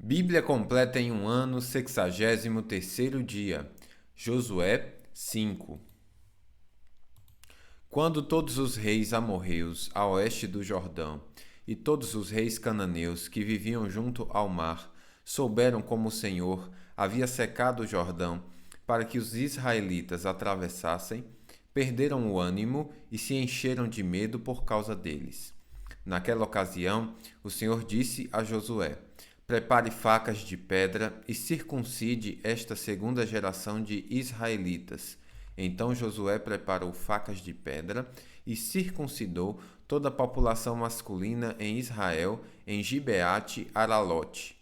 Bíblia completa em um ano, 63º dia. Josué 5. Quando todos os reis amorreus a oeste do Jordão e todos os reis cananeus que viviam junto ao mar souberam como o Senhor havia secado o Jordão para que os israelitas atravessassem, perderam o ânimo e se encheram de medo por causa deles. Naquela ocasião, o Senhor disse a Josué: Prepare facas de pedra e circuncide esta segunda geração de israelitas. Então Josué preparou facas de pedra e circuncidou toda a população masculina em Israel, em Gibeate Aralote.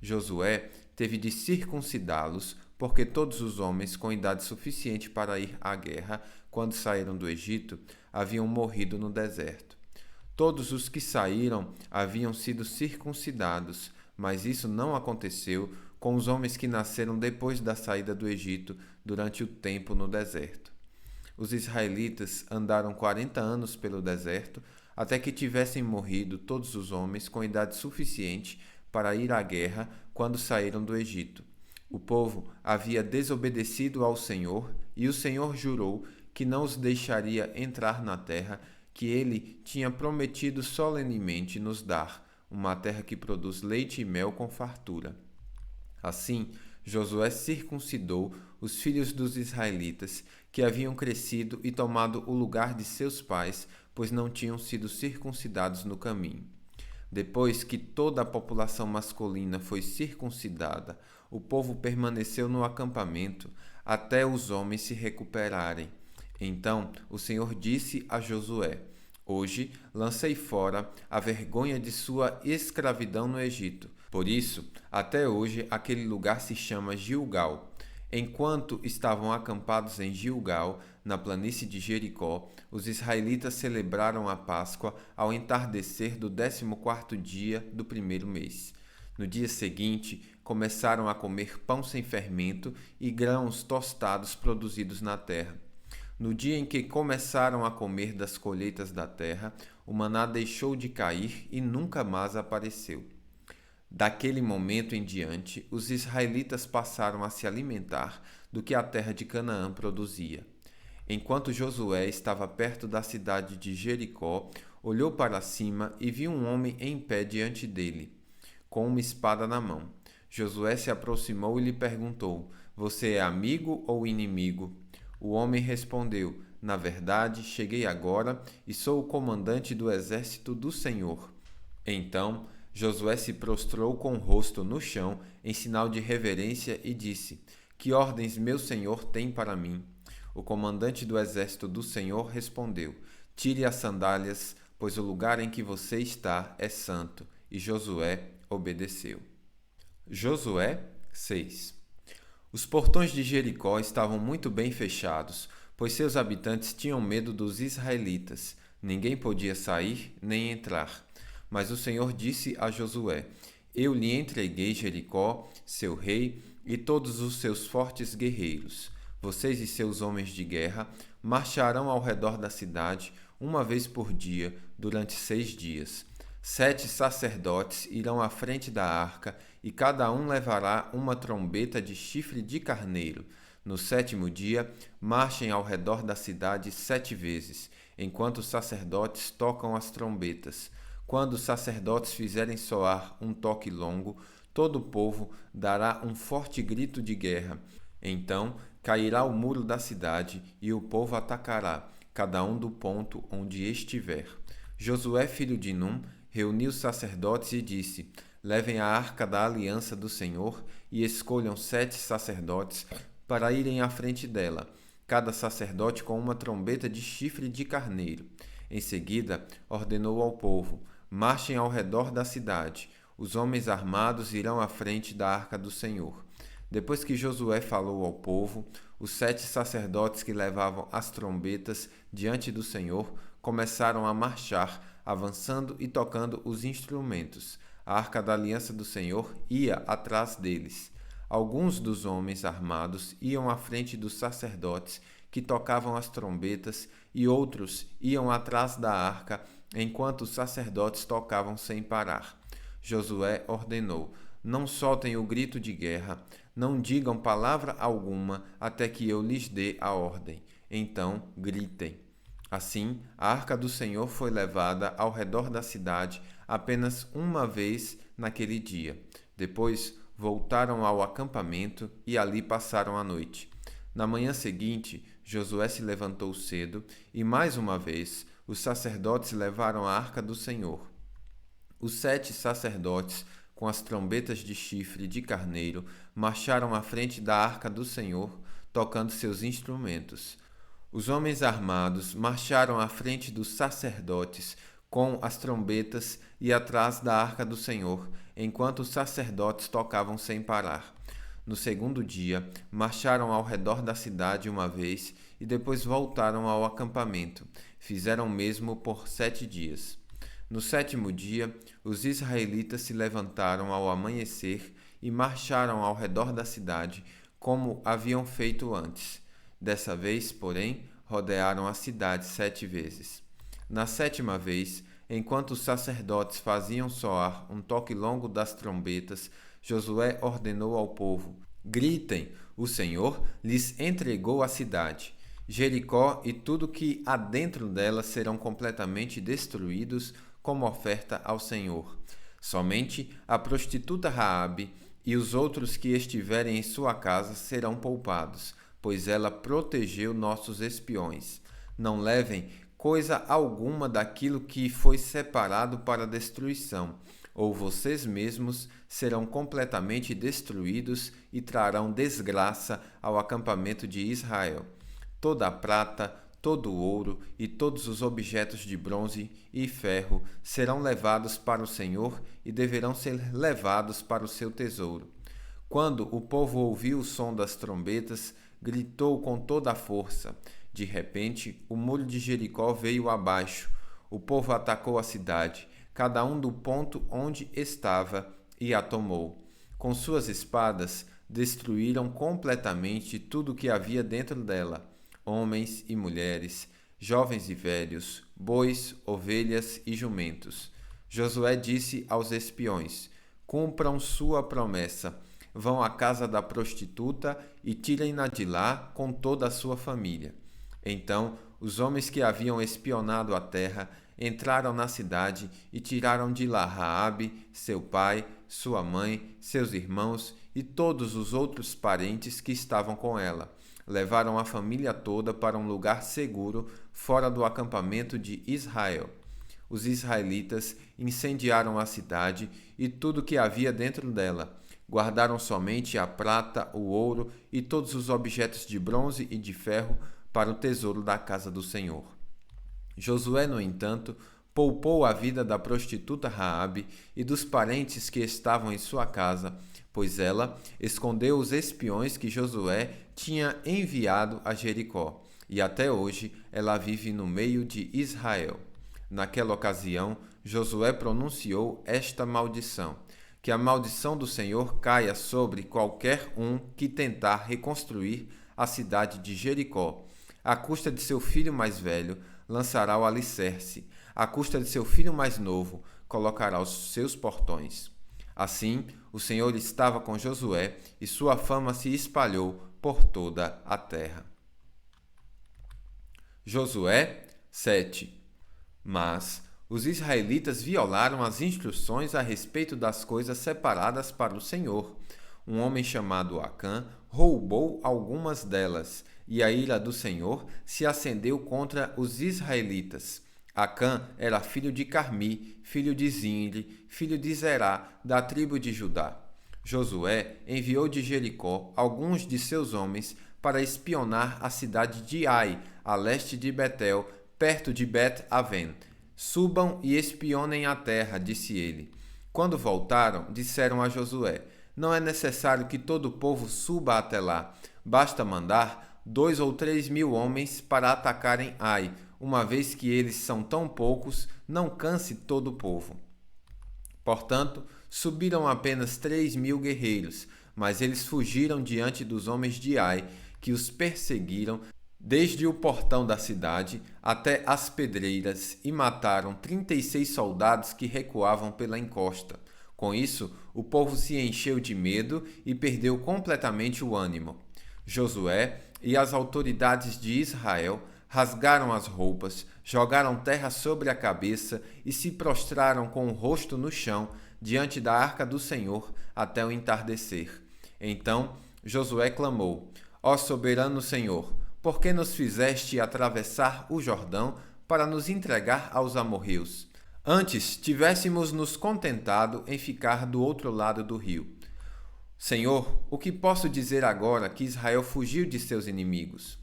Josué teve de circuncidá-los, porque todos os homens com idade suficiente para ir à guerra, quando saíram do Egito, haviam morrido no deserto. Todos os que saíram haviam sido circuncidados, mas isso não aconteceu com os homens que nasceram depois da saída do Egito durante o tempo no deserto. Os israelitas andaram 40 anos pelo deserto, até que tivessem morrido todos os homens com idade suficiente para ir à guerra quando saíram do Egito. O povo havia desobedecido ao Senhor, e o Senhor jurou que não os deixaria entrar na terra que ele tinha prometido solenemente nos dar, uma terra que produz leite e mel com fartura. Assim, Josué circuncidou os filhos dos israelitas que haviam crescido e tomado o lugar de seus pais, pois não tinham sido circuncidados no caminho. Depois que toda a população masculina foi circuncidada, o povo permaneceu no acampamento até os homens se recuperarem. Então o Senhor disse a Josué: Hoje lancei fora a vergonha de sua escravidão no Egito. Por isso, até hoje aquele lugar se chama Gilgal. Enquanto estavam acampados em Gilgal, na planície de Jericó, os israelitas celebraram a Páscoa ao entardecer do 14º dia do primeiro mês. No dia seguinte, começaram a comer pão sem fermento e grãos tostados produzidos na terra. No dia em que começaram a comer das colheitas da terra, o maná deixou de cair e nunca mais apareceu. Daquele momento em diante, os israelitas passaram a se alimentar do que a terra de Canaã produzia. Enquanto Josué estava perto da cidade de Jericó, olhou para cima e viu um homem em pé diante dele, com uma espada na mão. Josué se aproximou e lhe perguntou: Você é amigo ou inimigo? O homem respondeu: Na verdade, cheguei agora e sou o comandante do exército do Senhor. Então Josué se prostrou com o rosto no chão, em sinal de reverência, e disse: Que ordens meu senhor tem para mim? O comandante do exército do Senhor respondeu: Tire as sandálias, pois o lugar em que você está é santo. E Josué obedeceu. Josué 6. Os portões de Jericó estavam muito bem fechados, pois seus habitantes tinham medo dos israelitas. Ninguém podia sair nem entrar. Mas o Senhor disse a Josué: Eu lhe entreguei Jericó, seu rei, e todos os seus fortes guerreiros. Vocês e seus homens de guerra marcharão ao redor da cidade uma vez por dia, durante 6 dias. 7 sacerdotes irão à frente da arca, e cada um levará uma trombeta de chifre de carneiro. No 7º dia, marchem ao redor da cidade 7 vezes, enquanto os sacerdotes tocam as trombetas. Quando os sacerdotes fizerem soar um toque longo, todo o povo dará um forte grito de guerra. Então cairá o muro da cidade e o povo atacará, cada um do ponto onde estiver. Josué, filho de Num, reuniu os sacerdotes e disse: Levem a arca da aliança do Senhor e escolham 7 sacerdotes para irem à frente dela, cada sacerdote com uma trombeta de chifre de carneiro. Em seguida, ordenou ao povo: Marchem ao redor da cidade. Os homens armados irão à frente da arca do Senhor. Depois que Josué falou ao povo, os 7 sacerdotes que levavam as trombetas diante do Senhor começaram a marchar, avançando e tocando os instrumentos. A arca da aliança do Senhor ia atrás deles. Alguns dos homens armados iam à frente dos sacerdotes que tocavam as trombetas, e outros iam atrás da arca, enquanto os sacerdotes tocavam sem parar. Josué ordenou: não soltem o grito de guerra, não digam palavra alguma até que eu lhes dê a ordem. Então gritem. Assim, a arca do Senhor foi levada ao redor da cidade apenas uma vez naquele dia. Depois voltaram ao acampamento e ali passaram a noite. Na manhã seguinte, Josué se levantou cedo e, mais uma vez, os sacerdotes levaram a arca do Senhor. Os 7 sacerdotes, com as trombetas de chifre de carneiro, marcharam à frente da arca do Senhor, tocando seus instrumentos. Os homens armados marcharam à frente dos sacerdotes, com as trombetas e atrás da arca do Senhor, enquanto os sacerdotes tocavam sem parar. No segundo dia, marcharam ao redor da cidade uma vez e depois voltaram ao acampamento. Fizeram o mesmo por 7 dias. No 7º dia, os israelitas se levantaram ao amanhecer e marcharam ao redor da cidade, como haviam feito antes. Dessa vez, porém, rodearam a cidade 7 vezes. Na 7ª vez, enquanto os sacerdotes faziam soar um toque longo das trombetas, Josué ordenou ao povo: gritem, o Senhor lhes entregou a cidade. Jericó e tudo que há dentro dela serão completamente destruídos como oferta ao Senhor. Somente a prostituta Raabe e os outros que estiverem em sua casa serão poupados, pois ela protegeu nossos espiões. Não levem coisa alguma daquilo que foi separado para destruição, ou vocês mesmos serão completamente destruídos e trarão desgraça ao acampamento de Israel. Toda a prata, todo o ouro e todos os objetos de bronze e ferro serão levados para o Senhor e deverão ser levados para o seu tesouro. Quando o povo ouviu o som das trombetas, gritou com toda a força. De repente, o muro de Jericó veio abaixo. O povo atacou a cidade, cada um do ponto onde estava, e a tomou. Com suas espadas, destruíram completamente tudo o que havia dentro dela: homens e mulheres, jovens e velhos, bois, ovelhas e jumentos. Josué disse aos espiões: cumpram sua promessa. Vão à casa da prostituta e tirem-na de lá com toda a sua família. Então, os homens que haviam espionado a terra entraram na cidade e tiraram de lá Raabe, seu pai, sua mãe, seus irmãos e todos os outros parentes que estavam com ela. Levaram a família toda para um lugar seguro fora do acampamento de Israel. Os israelitas incendiaram a cidade e tudo que havia dentro dela. Guardaram somente a prata, o ouro e todos os objetos de bronze e de ferro para o tesouro da casa do Senhor. Josué, no entanto, poupou a vida da prostituta Raabe e dos parentes que estavam em sua casa, pois ela escondeu os espiões que Josué tinha enviado a Jericó, e até hoje ela vive no meio de Israel. Naquela ocasião, Josué pronunciou esta maldição: que a maldição do Senhor caia sobre qualquer um que tentar reconstruir a cidade de Jericó. À custa de seu filho mais velho, lançará o alicerce. À custa de seu filho mais novo, colocará os seus portões. Assim, o Senhor estava com Josué e sua fama se espalhou por toda a terra. Josué 7. Mas os israelitas violaram as instruções a respeito das coisas separadas para o Senhor. Um homem chamado Acã roubou algumas delas, e a ira do Senhor se acendeu contra os israelitas. Acã era filho de Carmi, filho de Zinri, filho de Zerá, da tribo de Judá. Josué enviou de Jericó alguns de seus homens para espionar a cidade de Ai, a leste de Betel, perto de Bet-Aven. Subam e espionem a terra, disse ele. Quando voltaram, disseram a Josué: não é necessário que todo o povo suba até lá. Basta mandar 2 ou 3 mil homens para atacarem Ai. Uma vez que eles são tão poucos, não canse todo o povo. Portanto, subiram apenas 3.000 guerreiros, mas eles fugiram diante dos homens de Ai, que os perseguiram desde o portão da cidade até as pedreiras, e mataram 36 soldados que recuavam pela encosta. Com isso, o povo se encheu de medo e perdeu completamente o ânimo. Josué e as autoridades de Israel rasgaram as roupas, jogaram terra sobre a cabeça e se prostraram com o rosto no chão diante da arca do Senhor até o entardecer. Então Josué clamou: Ó soberano Senhor, por que nos fizeste atravessar o Jordão para nos entregar aos amorreus? Antes tivéssemos nos contentado em ficar do outro lado do rio. Senhor, o que posso dizer agora que Israel fugiu de seus inimigos?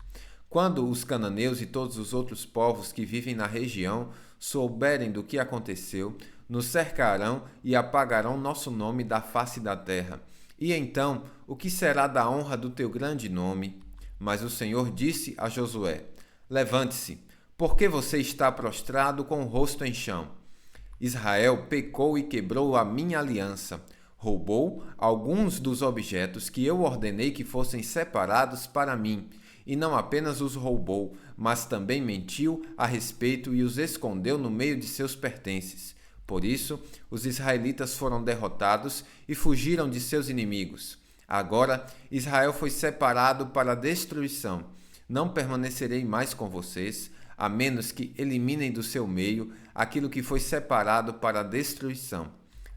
Quando os cananeus e todos os outros povos que vivem na região souberem do que aconteceu, nos cercarão e apagarão nosso nome da face da terra. E então, o que será da honra do teu grande nome? Mas o Senhor disse a Josué: Levante-se, porque você está prostrado com o rosto em chão. Israel pecou e quebrou a minha aliança. Roubou alguns dos objetos que eu ordenei que fossem separados para mim, e não apenas os roubou, mas também mentiu a respeito e os escondeu no meio de seus pertences. Por isso, os israelitas foram derrotados e fugiram de seus inimigos. Agora, Israel foi separado para a destruição. Não permanecerei mais com vocês, a menos que eliminem do seu meio aquilo que foi separado para a destruição.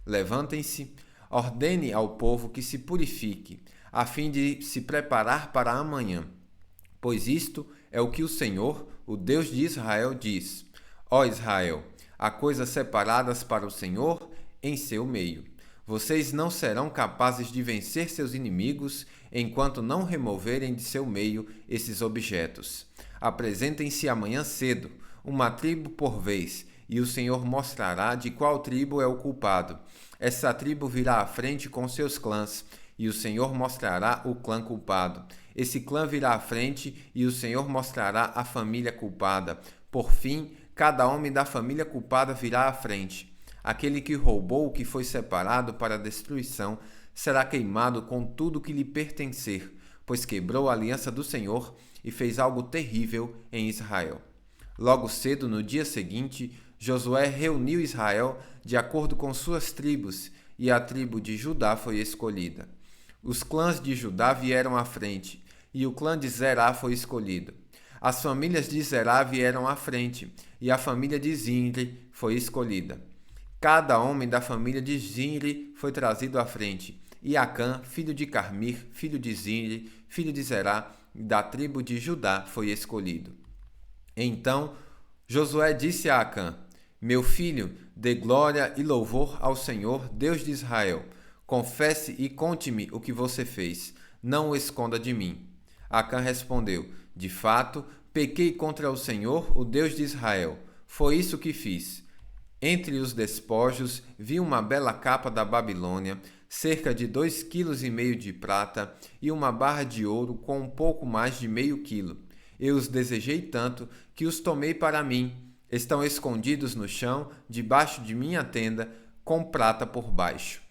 Levantem-se, ordene ao povo que se purifique, a fim de se preparar para amanhã. Pois isto é o que o Senhor, o Deus de Israel, diz: Ó Israel, há coisas separadas para o Senhor em seu meio. Vocês não serão capazes de vencer seus inimigos enquanto não removerem de seu meio esses objetos. Apresentem-se amanhã cedo, uma tribo por vez, e o Senhor mostrará de qual tribo é o culpado. Essa tribo virá à frente com seus clãs, e o Senhor mostrará o clã culpado. Esse clã virá à frente, e o Senhor mostrará a família culpada. Por fim, cada homem da família culpada virá à frente. Aquele que roubou o que foi separado para a destruição será queimado com tudo que lhe pertencer, pois quebrou a aliança do Senhor e fez algo terrível em Israel. Logo cedo, no dia seguinte, Josué reuniu Israel de acordo com suas tribos, e a tribo de Judá foi escolhida. Os clãs de Judá vieram à frente, e o clã de Zerá foi escolhido. As famílias de Zerá vieram à frente, e a família de Zinri foi escolhida. Cada homem da família de Zinri foi trazido à frente, e Acã, filho de Carmir, filho de Zinri, filho de Zerá, da tribo de Judá, foi escolhido. Então Josué disse a Acã: Meu filho, dê glória e louvor ao Senhor, Deus de Israel. Confesse e conte-me o que você fez. Não o esconda de mim. Acã respondeu: De fato, pequei contra o Senhor, o Deus de Israel. Foi isso que fiz. Entre os despojos vi uma bela capa da Babilônia, cerca de 2,5 kg de prata e uma barra de ouro com um pouco mais de meio quilo. Eu os desejei tanto que os tomei para mim. Estão escondidos no chão, debaixo de minha tenda, com prata por baixo.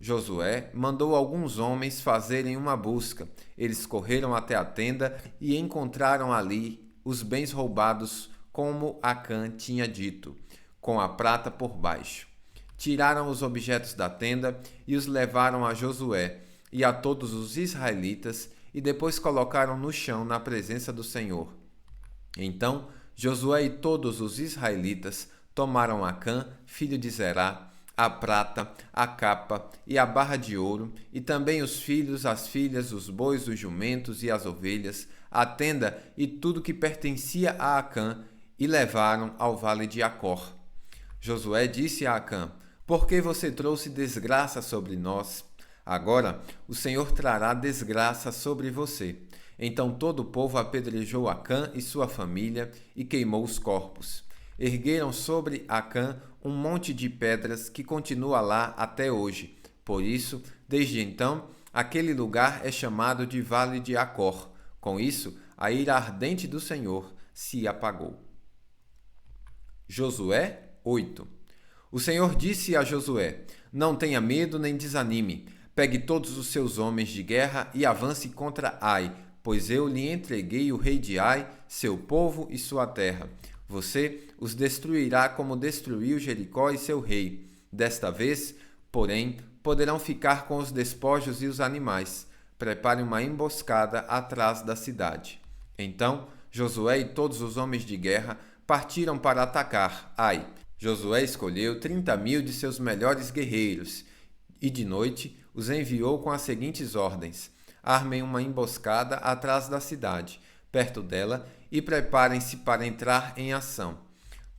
Josué mandou alguns homens fazerem uma busca. Eles correram até a tenda e encontraram ali os bens roubados, como Acã tinha dito, com a prata por baixo. Tiraram os objetos da tenda e os levaram a Josué e a todos os israelitas, e depois colocaram no chão na presença do Senhor. Então Josué e todos os israelitas tomaram Acã, filho de Zerá, a prata, a capa e a barra de ouro, e também os filhos, as filhas, os bois, os jumentos e as ovelhas, a tenda e tudo que pertencia a Acã, e levaram ao vale de Acor. Josué disse a Acã: Por que você trouxe desgraça sobre nós? Agora o Senhor trará desgraça sobre você. Então todo o povo apedrejou Acã e sua família e queimou os corpos. Ergueram sobre Acã um monte de pedras que continua lá até hoje. Por isso, desde então, aquele lugar é chamado de Vale de Acor. Com isso, a ira ardente do Senhor se apagou. Josué 8. O Senhor disse a Josué: Não tenha medo nem desanime. Pegue todos os seus homens de guerra e avance contra Ai, pois eu lhe entreguei o rei de Ai, seu povo e sua terra. Você os destruirá como destruiu Jericó e seu rei. Desta vez, porém poderão ficar com os despojos e os animais. Prepare uma emboscada atrás da cidade. Então Josué e todos os homens de guerra partiram para atacar Ai. Josué escolheu 30.000 de seus melhores guerreiros e de noite os enviou com as seguintes ordens: armem uma emboscada atrás da cidade, perto dela, e preparem-se para entrar em ação.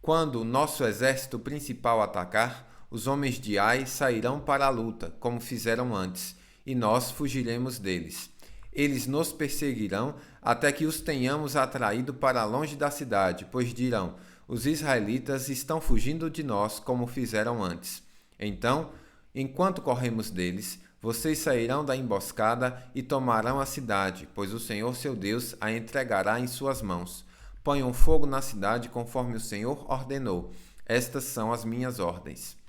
Quando o nosso exército principal atacar, os homens de Ai sairão para a luta, como fizeram antes, e nós fugiremos deles. Eles nos perseguirão até que os tenhamos atraído para longe da cidade, pois dirão: os israelitas estão fugindo de nós, como fizeram antes. Então, enquanto corremos deles, vocês sairão da emboscada e tomarão a cidade, pois o Senhor seu Deus a entregará em suas mãos. Ponham fogo na cidade conforme o Senhor ordenou. Estas são as minhas ordens.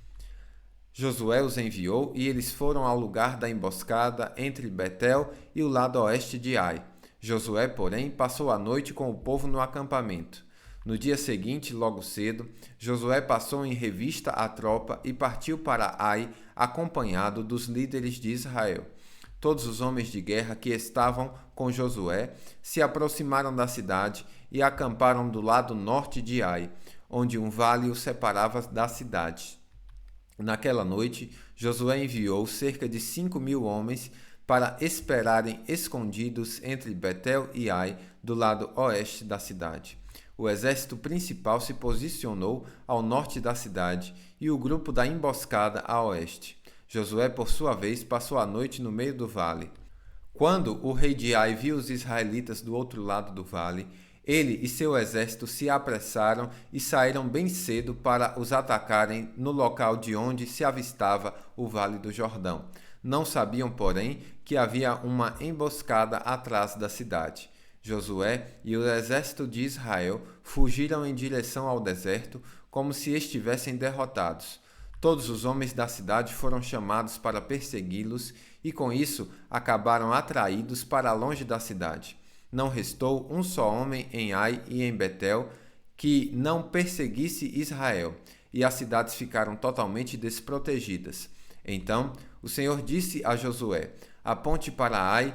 Josué os enviou e eles foram ao lugar da emboscada entre Betel e o lado oeste de Ai. Josué, porém, passou a noite com o povo no acampamento. No dia seguinte, logo cedo, Josué passou em revista a tropa e partiu para Ai, acompanhado dos líderes de Israel. Todos os homens de guerra que estavam com Josué se aproximaram da cidade e acamparam do lado norte de Ai, onde um vale os separava da cidade. Naquela noite, Josué enviou cerca de 5.000 homens para esperarem escondidos entre Betel e Ai, do lado oeste da cidade. O exército principal se posicionou ao norte da cidade e o grupo da emboscada a oeste. Josué, por sua vez, passou a noite no meio do vale. Quando o rei de Ai viu os israelitas do outro lado do vale, ele e seu exército se apressaram e saíram bem cedo para os atacarem no local de onde se avistava o Vale do Jordão. Não sabiam, porém, que havia uma emboscada atrás da cidade. Josué e o exército de Israel fugiram em direção ao deserto, como se estivessem derrotados. Todos os homens da cidade foram chamados para persegui-los e, com isso, acabaram atraídos para longe da cidade. Não restou um só homem em Ai e em Betel que não perseguisse Israel, e as cidades ficaram totalmente desprotegidas. Então o Senhor disse a Josué: aponte para Ai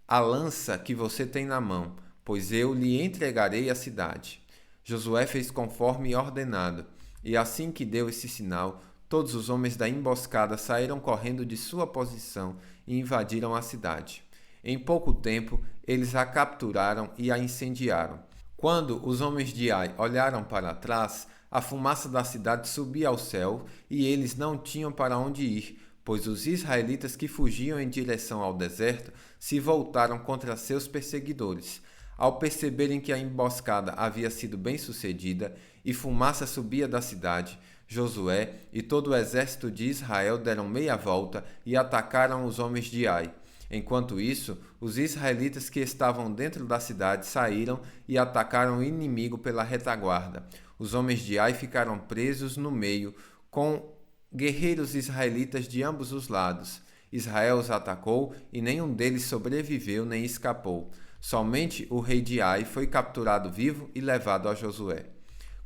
a lança que você tem na mão, pois eu lhe entregarei a cidade. Josué fez conforme ordenado, e assim que deu esse sinal, todos os homens da emboscada saíram correndo de sua posição e invadiram a cidade. Em pouco tempo, eles a capturaram e a incendiaram. Quando os homens de Ai olharam para trás, a fumaça da cidade subia ao céu e eles não tinham para onde ir, pois os israelitas que fugiam em direção ao deserto se voltaram contra seus perseguidores. Ao perceberem que a emboscada havia sido bem sucedida e fumaça subia da cidade, Josué e todo o exército de Israel deram meia volta e atacaram os homens de Ai. Enquanto isso, os israelitas que estavam dentro da cidade saíram e atacaram o inimigo pela retaguarda. Os homens de Ai ficaram presos no meio, com guerreiros israelitas de ambos os lados. Israel os atacou e nenhum deles sobreviveu nem escapou. Somente o rei de Ai foi capturado vivo e levado a Josué.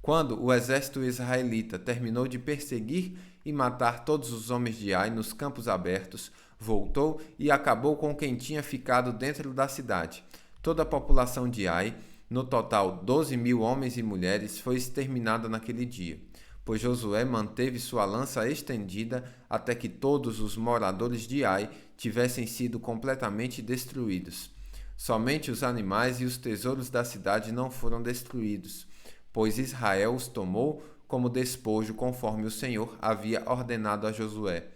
Quando o exército israelita terminou de perseguir e matar todos os homens de Ai nos campos abertos, voltou e acabou com quem tinha ficado dentro da cidade. Toda a população de Ai, no total 12.000 homens e mulheres, foi exterminada naquele dia, pois Josué manteve sua lança estendida até que todos os moradores de Ai tivessem sido completamente destruídos. Somente os animais e os tesouros da cidade não foram destruídos, pois Israel os tomou como despojo conforme o Senhor havia ordenado a Josué.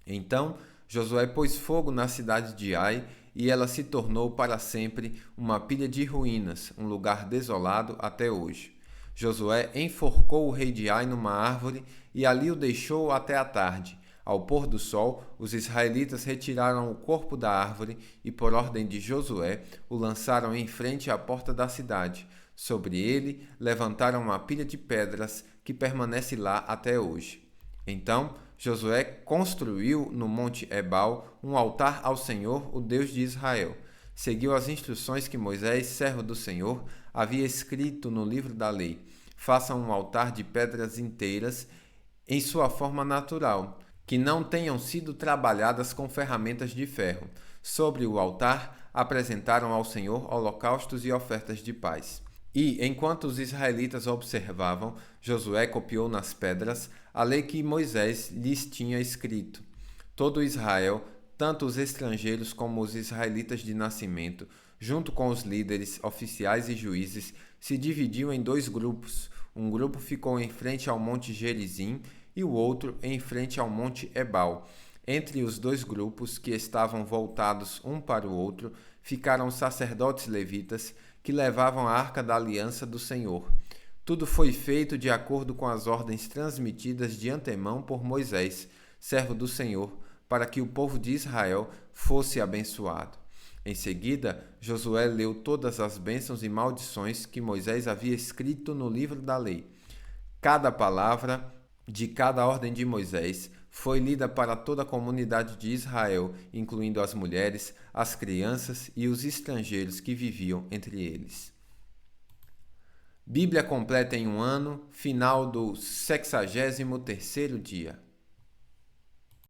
Então Josué pôs fogo na cidade de Ai e ela se tornou para sempre uma pilha de ruínas, um lugar desolado até hoje. Josué enforcou o rei de Ai numa árvore e ali o deixou até a tarde. Ao pôr do sol, os israelitas retiraram o corpo da árvore e, por ordem de Josué, o lançaram em frente à porta da cidade. Sobre ele, levantaram uma pilha de pedras que permanece lá até hoje. Então Josué construiu no Monte Ebal um altar ao Senhor, o Deus de Israel. Seguiu as instruções que Moisés, servo do Senhor, havia escrito no livro da lei. Façam um altar de pedras inteiras em sua forma natural. que não tenham sido trabalhadas com ferramentas de ferro. Sobre o altar, apresentaram ao Senhor holocaustos e ofertas de paz. E, enquanto os israelitas observavam, Josué copiou nas pedras a lei que Moisés lhes tinha escrito. Todo Israel, tanto os estrangeiros como os israelitas de nascimento, junto com os líderes, oficiais e juízes, se dividiu em 2 grupos. Um grupo ficou em frente ao monte Gerizim e o outro em frente ao monte Ebal. Entre os 2 grupos, que estavam voltados um para o outro, ficaram os sacerdotes levitas, que levavam a arca da aliança do Senhor. Tudo foi feito de acordo com as ordens transmitidas de antemão por Moisés, servo do Senhor, para que o povo de Israel fosse abençoado. Em seguida, Josué leu todas as bênçãos e maldições que Moisés havia escrito no livro da lei. Cada palavra de cada ordem de Moisés foi lida para toda a comunidade de Israel, incluindo as mulheres, as crianças e os estrangeiros que viviam entre eles. Bíblia completa em um ano, final do 63º dia.